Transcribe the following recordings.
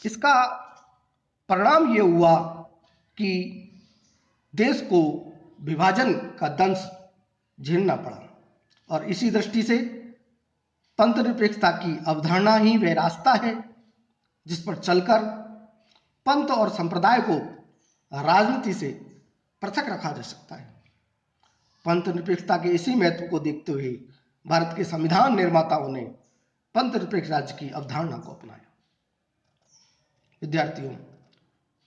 इसका परिणाम ये हुआ कि देश को विभाजन का दंश झेलना पड़ा। और इसी दृष्टि से पंथनिरपेक्षता की अवधारणा ही वह रास्ता है जिस पर चलकर पंथ और संप्रदाय को राजनीति से पृथक रखा जा सकता है। पंथनिरपेक्षता के इसी महत्व को देखते हुए भारत के संविधान निर्माताओं ने पंथनिरपेक्ष राज्य की अवधारणा को अपनाया। विद्यार्थियों,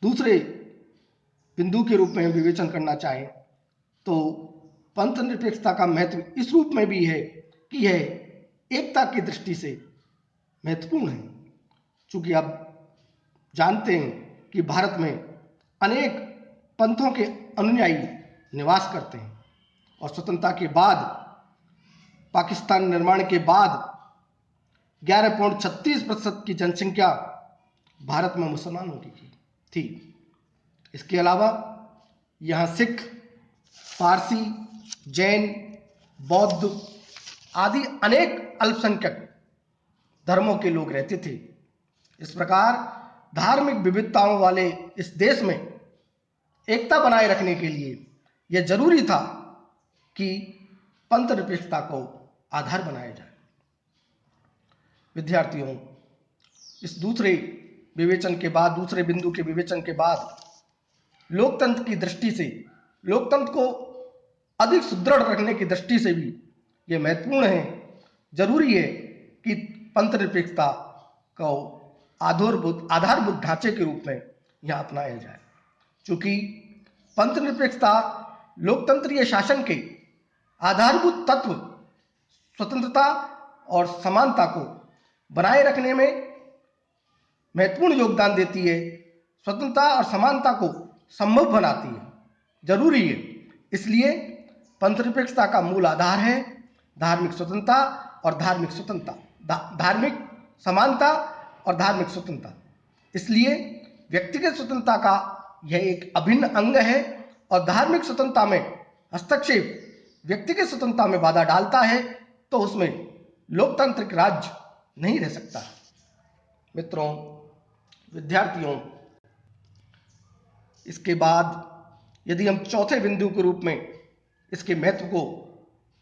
दूसरे बिंदु के रूप में विवेचन करना चाहें तो पंथनिरपेक्षता का महत्व इस रूप में भी है कि यह एकता की दृष्टि से महत्वपूर्ण है। चूंकि आप जानते हैं कि भारत में अनेक पंथों के अनुयायी निवास करते हैं और स्वतंत्रता के बाद, पाकिस्तान निर्माण के बाद 11.36% की जनसंख्या भारत में मुसलमानों की थी। इसके अलावा यहाँ सिख, पारसी, जैन, बौद्ध आदि अनेक अल्पसंख्यक धर्मों के लोग रहते थे। इस प्रकार धार्मिक विविधताओं वाले इस देश में एकता बनाए रखने के लिए यह जरूरी था कि पंथनिरपेक्षता को आधार बनाया जाए। विद्यार्थियों, इस दूसरे विवेचन के बाद, दूसरे बिंदु के विवेचन के बाद लोकतंत्र की दृष्टि से, लोकतंत्र को अधिक सुदृढ़ रखने की दृष्टि से भी यह महत्वपूर्ण है, जरूरी है कि पंथनिरपेक्षता को आधारभूत ढांचे के रूप में यहाँ अपनाया जाए। चूंकि पंथनिरपेक्षता लोकतंत्रीय शासन के आधारभूत तत्व स्वतंत्रता और समानता को बनाए रखने में महत्वपूर्ण योगदान देती है, स्वतंत्रता और समानता को संभव बनाती है, जरूरी है। इसलिए पंथनिरपेक्षता का मूल आधार है धार्मिक स्वतंत्रता और धार्मिक समानता और धार्मिक स्वतंत्रता। इसलिए व्यक्तिगत स्वतंत्रता का यह एक अभिन्न अंग है और धार्मिक स्वतंत्रता में हस्तक्षेप व्यक्तिगत स्वतंत्रता में बाधा डालता है तो उसमें लोकतांत्रिक राज्य नहीं रह सकता। मित्रों, विद्यार्थियों, इसके बाद यदि हम चौथे बिंदु के रूप में इसके महत्व को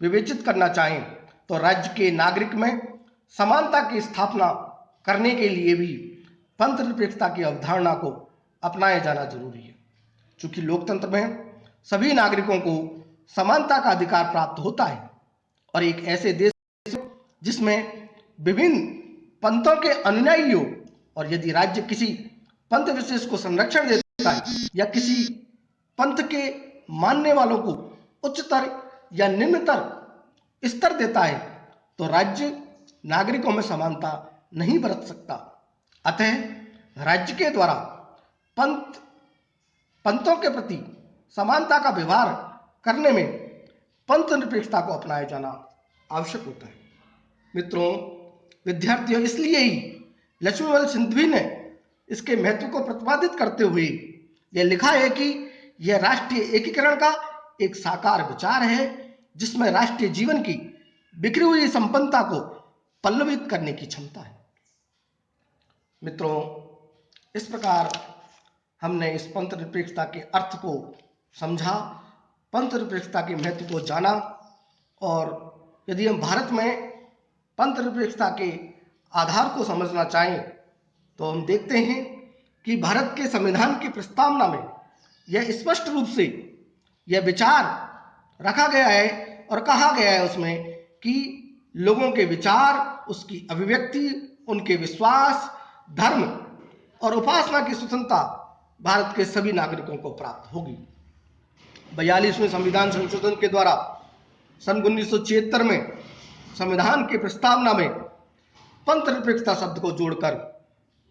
विवेचित करना चाहें तो राज्य के नागरिक में समानता की स्थापना करने के लिए भी पंथनिरपेक्षता की अवधारणा को अपनाया जाना जरूरी है। चूंकि लोकतंत्र में सभी नागरिकों को समानता का अधिकार प्राप्त होता है और एक ऐसे देश जिसमें विभिन्न पंथों के अनुयायी हो, और यदि राज्य किसी पंथ विशेष को संरक्षण देता है या किसी पंथ के मानने वालों को उच्चतर या निम्नतर स्तर देता है तो राज्य नागरिकों में समानता नहीं बरत सकता। अतः राज्य के द्वारा पंथों के प्रति समानता का व्यवहार करने में पंथनिरपेक्षता को अपनाया जाना आवश्यक होता है। मित्रों, विद्यार्थियों, इसलिए ही लक्ष्मीवल सिंघवी ने इसके महत्व को प्रतिपादित करते हुए यह लिखा है कि यह राष्ट्रीय एकीकरण का एक साकार विचार है जिसमें राष्ट्रीय जीवन की बिखरी हुई संपन्नता को पल्लवित करने की क्षमता है। मित्रों, इस प्रकार हमने इस पंथनिरपेक्षता के अर्थ को समझा, पंथनिरपेक्षता के महत्व को जाना। और यदि हम भारत में पंथनिरपेक्षता के आधार को समझना चाहें तो हम देखते हैं कि भारत के संविधान की प्रस्तावना में यह स्पष्ट रूप से यह विचार रखा गया है और कहा गया है उसमें कि लोगों के विचार, उसकी अभिव्यक्ति, उनके विश्वास, धर्म और उपासना की स्वतंत्रता भारत के सभी नागरिकों को प्राप्त होगी। 42वें संविधान संशोधन के द्वारा सन 1976 में संविधान की प्रस्तावना में पंथनिरपेक्षता शब्द को जोड़कर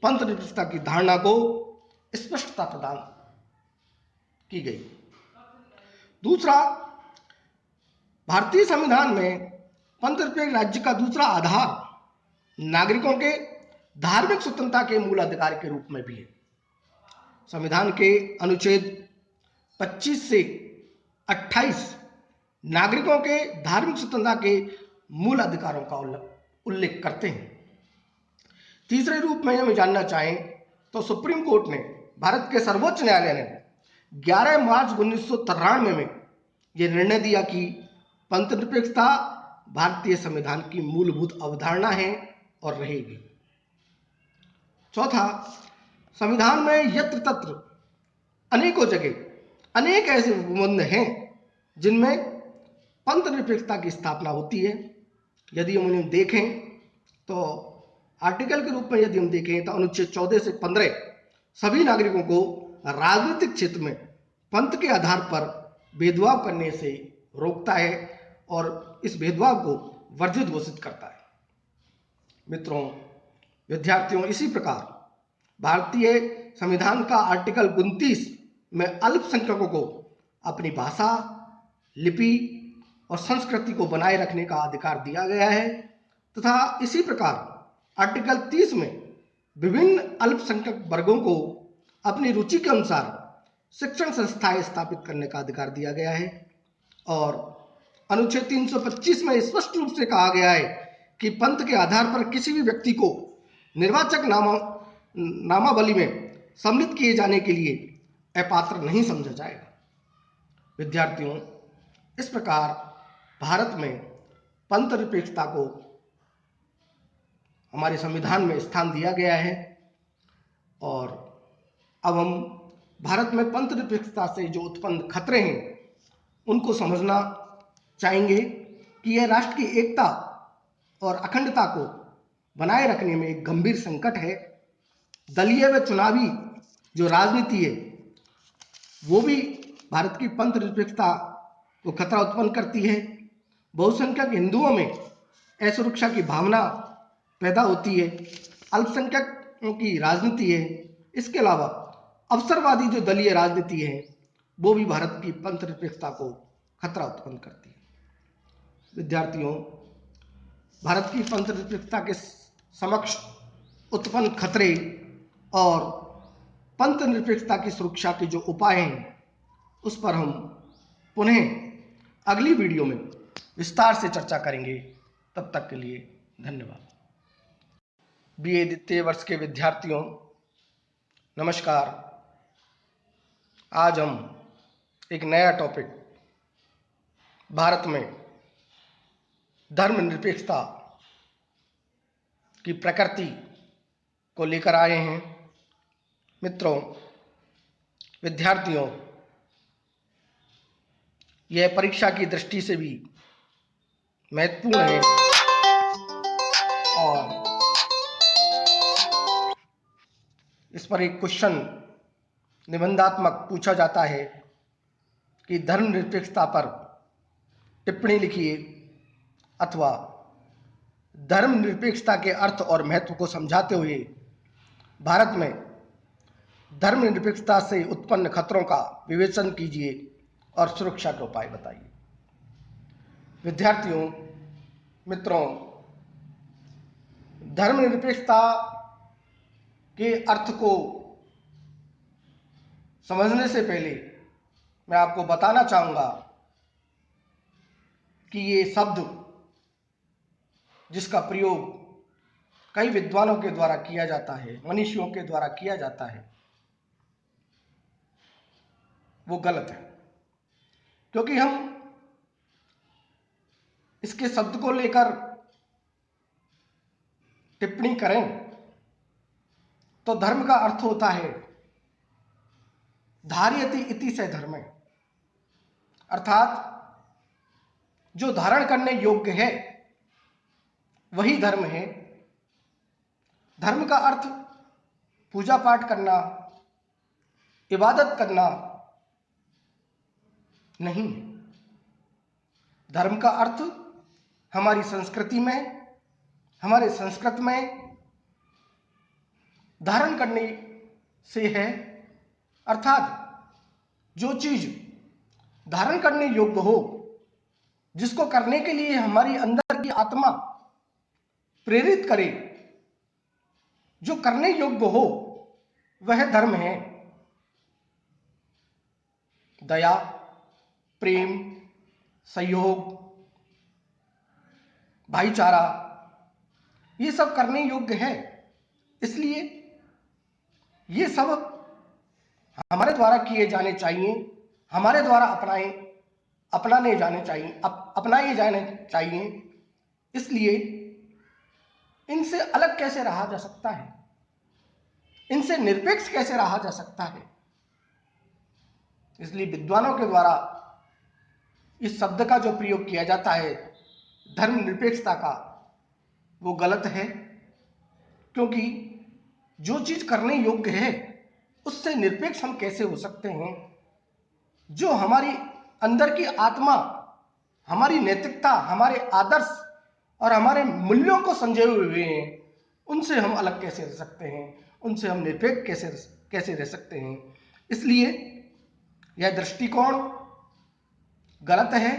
पंथनिरपेक्षता की धारणा को स्पष्टता प्रदान की गई। दूसरा, भारतीय संविधान में पंथनिरपेक्ष राज्य का दूसरा आधार नागरिकों के धार्मिक स्वतंत्रता के मूल अधिकार के रूप में भी है। संविधान के अनुच्छेद 25 से 28 नागरिकों के धार्मिक स्वतंत्रता के मूल अधिकारों का उल्लेख करते हैं। तीसरे रूप में हम जानना चाहें तो सुप्रीम कोर्ट ने, भारत के सर्वोच्च न्यायालय ने 11 मार्च 1993 में यह निर्णय दिया कि पंथ निरपेक्षता भारतीय संविधान की मूलभूत अवधारणा है और रहेगी। चौथा, संविधान में यत्र तत्र अनेकों जगह अनेक ऐसे उपबंध हैं जिनमें पंथ निरपेक्षता की स्थापना होती है। यदि हम उन्हें देखें तो आर्टिकल के रूप में यदि हम देखें तो अनुच्छेद 14 से 15 सभी नागरिकों को राजनीतिक क्षेत्र में पंथ के आधार पर भेदभाव करने से रोकता है और इस भेदभाव को वर्जित घोषित करता है। मित्रों, विद्यार्थियों, इसी प्रकार भारतीय संविधान का आर्टिकल 29 में अल्पसंख्यकों को अपनी भाषा, लिपि और संस्कृति को बनाए रखने का अधिकार दिया गया है तथा इसी प्रकार आर्टिकल 30 में विभिन्न अल्पसंख्यक वर्गों को अपनी रुचि के अनुसार शिक्षण संस्थाएं स्थापित करने का अधिकार दिया गया है और अनुच्छेद 325 में स्पष्ट रूप से कहा गया है कि पंथ के आधार पर किसी भी व्यक्ति को निर्वाचक नामावली में सम्मिलित किए जाने के लिए अपात्र नहीं समझा जाएगा। विद्यार्थियों, इस प्रकार भारत में पंथ निरपेक्षता को हमारे संविधान में स्थान दिया गया है और अब हम भारत में पंथ निरपेक्षता से जो उत्पन्न खतरे हैं उनको समझना चाहेंगे कि यह राष्ट्र की एकता और अखंडता को बनाए रखने में एक गंभीर संकट है। दलीय व चुनावी जो राजनीति है वो भी भारत की पंथ निरपेक्षता को खतरा उत्पन्न करती है। बहुसंख्यक हिंदुओं में असुरक्षा की भावना पैदा होती है। अल्पसंख्यकों की राजनीति है। इसके अलावा अवसरवादी जो दलीय राजनीति है वो भी भारत की पंथ निरपेक्षता को खतरा उत्पन्न करती है। विद्यार्थियों, भारत की पंथ निरपेक्षता के समक्ष उत्पन्न खतरे और पंथ निरपेक्षता की सुरक्षा के जो उपाय हैं उस पर हम पुनः अगली वीडियो में विस्तार से चर्चा करेंगे। तब तक के लिए धन्यवाद। बीए द्वितीय वर्ष के विद्यार्थियों, नमस्कार। आज हम एक नया टॉपिक भारत में धर्मनिरपेक्षता की प्रकृति को लेकर आए हैं। मित्रों, विद्यार्थियों, यह परीक्षा की दृष्टि से भी महत्वपूर्ण है और इस पर एक क्वेश्चन निबंधात्मक पूछा जाता है कि धर्मनिरपेक्षता पर टिप्पणी लिखिए अथवा धर्मनिरपेक्षता के अर्थ और महत्व को समझाते हुए भारत में धर्मनिरपेक्षता से उत्पन्न खतरों का विवेचन कीजिए और सुरक्षा के उपाय बताइए। विद्यार्थियों, मित्रों, धर्मनिरपेक्षता के अर्थ को समझने से पहले मैं आपको बताना चाहूँगा कि ये शब्द जिसका प्रयोग कई विद्वानों के द्वारा किया जाता है, मनीषियों के द्वारा किया जाता है, वो गलत है। क्योंकि हम इसके शब्द को लेकर टिप्पणी करें तो धर्म का अर्थ होता है धार्यति इति से धर्म, अर्थात जो धारण करने योग्य है वही धर्म है। धर्म का अर्थ पूजा पाठ करना, इबादत करना नहीं है। धर्म का अर्थ हमारी संस्कृति में, हमारे संस्कृत में धारण करने से है, अर्थात जो चीज धारण करने योग्य हो, जिसको करने के लिए हमारी अंदर की आत्मा प्रेरित करे, जो करने योग्य हो, वह धर्म है। दया, प्रेम, सहयोग, भाईचारा, ये सब करने योग्य है। इसलिए ये सब हमारे द्वारा किए जाने चाहिए, हमारे द्वारा अपनाए जाने चाहिए। इसलिए इनसे अलग कैसे रहा जा सकता है, इनसे निरपेक्ष कैसे रहा जा सकता है। इसलिए विद्वानों के द्वारा इस शब्द का जो प्रयोग किया जाता है धर्मनिरपेक्षता का, वो गलत है। क्योंकि जो चीज करने योग्य है उससे निरपेक्ष हम कैसे हो सकते हैं। जो हमारी अंदर की आत्मा, हमारी नैतिकता, हमारे आदर्श और हमारे मूल्यों को संजोए हुए हैं, उनसे हम अलग कैसे रह सकते हैं, उनसे हम निरपेक्ष कैसे रह सकते हैं। इसलिए यह दृष्टिकोण गलत है।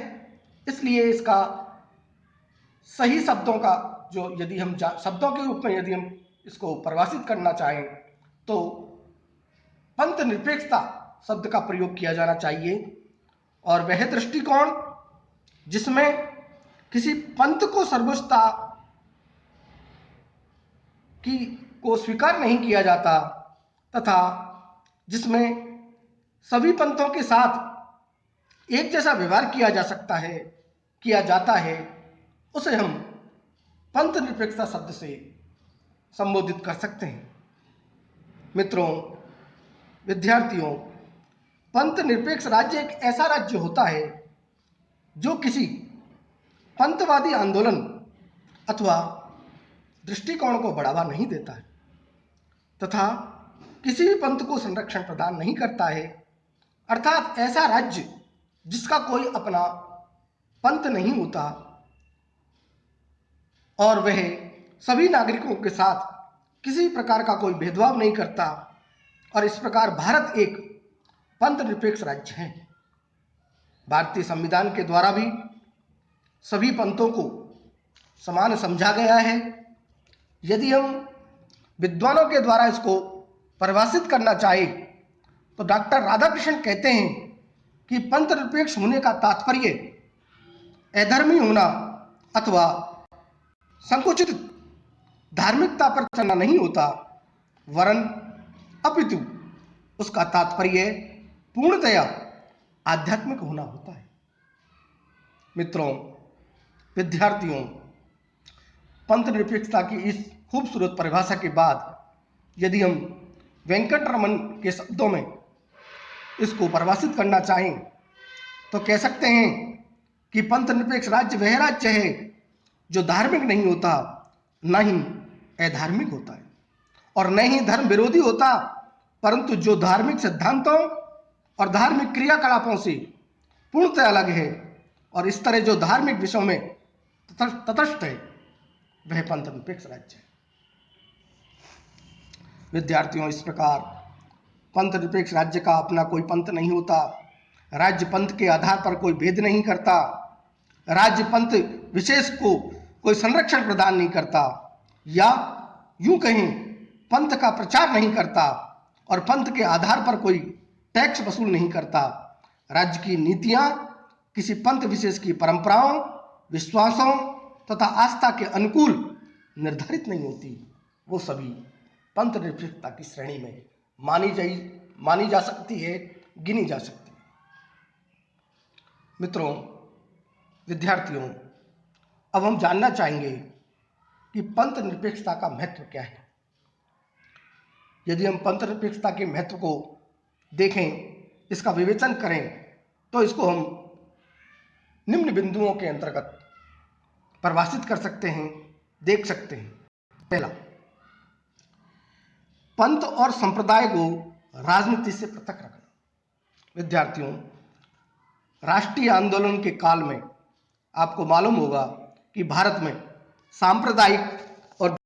इसलिए इसका सही शब्दों का जो यदि हम शब्दों के रूप में यदि हम इसको परिभाषित करना चाहें तो पंथ निरपेक्षता शब्द का प्रयोग किया जाना चाहिए। और वह दृष्टिकोण जिसमें किसी पंथ को सर्वोच्चता को स्वीकार नहीं किया जाता तथा जिसमें सभी पंथों के साथ एक जैसा व्यवहार किया जाता है, उसे हम पंथ निरपेक्षता शब्द से संबोधित कर सकते हैं। मित्रों, विद्यार्थियों, पंथ निरपेक्ष राज्य एक ऐसा राज्य होता है जो किसी पंथवादी आंदोलन अथवा दृष्टिकोण को बढ़ावा नहीं देता है तथा किसी भी पंथ को संरक्षण प्रदान नहीं करता है। अर्थात ऐसा राज्य जिसका कोई अपना पंथ नहीं होता और वह सभी नागरिकों के साथ किसी प्रकार का कोई भेदभाव नहीं करता। और इस प्रकार भारत एक पंथ निरपेक्ष राज्य है। भारतीय संविधान के द्वारा भी सभी पंथों को समान समझा गया है। यदि हम विद्वानों के द्वारा इसको परिभाषित करना चाहे तो डॉक्टर राधाकृष्णन कहते हैं कि पंथ निरपेक्ष होने का तात्पर्य अधर्मी होना अथवा संकुचित धार्मिकता पर चलना नहीं होता, वरन अपितु उसका तात्पर्य पूर्णतया आध्यात्मिक होना होता है। मित्रों, विद्यार्थियों, पंथ निरपेक्षता की इस खूबसूरत परिभाषा के बाद यदि हम वेंकटरमन के शब्दों में इसको परिभाषित करना चाहें तो कह सकते हैं कि पंथ निरपेक्ष राज्य वह राज्य है जो धार्मिक नहीं होता, न ही अधार्मिक होता है और न ही धर्म विरोधी होता, परंतु जो धार्मिक सिद्धांतों और धार्मिक क्रियाकलापों से पूर्णतः अलग है और इस तरह जो धार्मिक विषयों में तटस्थ है, वह पंथ निरपेक्ष राज्य है। विद्यार्थियों, इस प्रकार पंथ निरपेक्ष राज्य का अपना कोई पंथ नहीं होता। राज्य पंथ के आधार पर कोई भेद नहीं करता। राज्य पंथ विशेष को कोई संरक्षण प्रदान नहीं करता, या यूं कहें पंथ का प्रचार नहीं करता और पंथ के आधार पर कोई टैक्स वसूल नहीं करता। राज्य की नीतियां किसी पंथ विशेष की परंपराओं, विश्वासों तथा आस्था के अनुकूल निर्धारित नहीं होती। वो सभी पंथ निरपेक्षता की श्रेणी में मानी जा सकती है, गिनी जा सकती है। मित्रों, विद्यार्थियों, अब हम जानना चाहेंगे कि पंथ निरपेक्षता का महत्व क्या है। यदि हम पंथ निरपेक्षता के महत्व को देखें, इसका विवेचन करें, तो इसको हम निम्न बिंदुओं के अंतर्गत परिभाषित कर सकते हैं, देख सकते हैं। पहला, पंथ और संप्रदाय को राजनीति से पृथक रखना। विद्यार्थियों, राष्ट्रीय आंदोलन के काल में आपको मालूम होगा कि भारत में सांप्रदायिक